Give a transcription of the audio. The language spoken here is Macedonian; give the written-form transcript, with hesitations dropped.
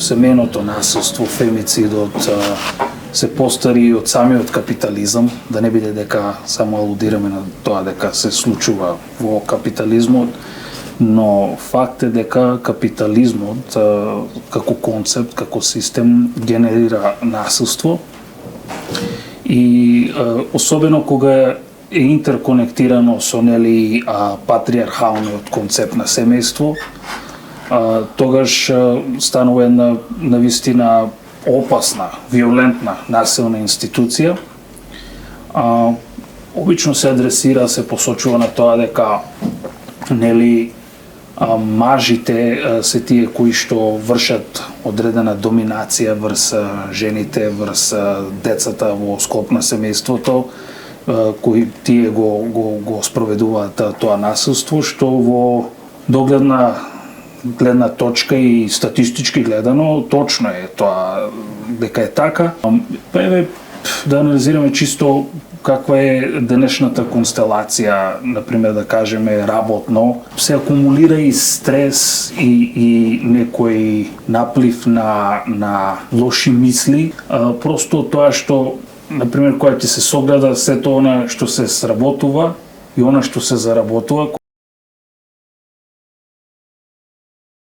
семејното насилство, фемицидот се постари од самиот капитализам, да не биде дека само алудираме на тоа дека се случува во капитализмот, но факт е дека капитализмот како концепт, како систем генерира насилство и особено кога е интерконектирано со патриархалниот концепт на семејство, тогаш станува една навистина опасна, виолентна, насилна институција. Обично се адресира, се посочува на тоа дека мажите се тие кои што вршат одредена доминација врз жените, врз децата во склоп на семејството, кои тие го спроведуваат тоа насилство, што во гледна точка и статистички гледано точно е тоа дека е така. Па еве да анализираме чисто каква е денешната констелација, например да кажеме работно, се акумулира и стрес и некој наплив на лоши мисли, просто тоа што, например, кога ти се согледа сето она што се сработува и она што се заработува,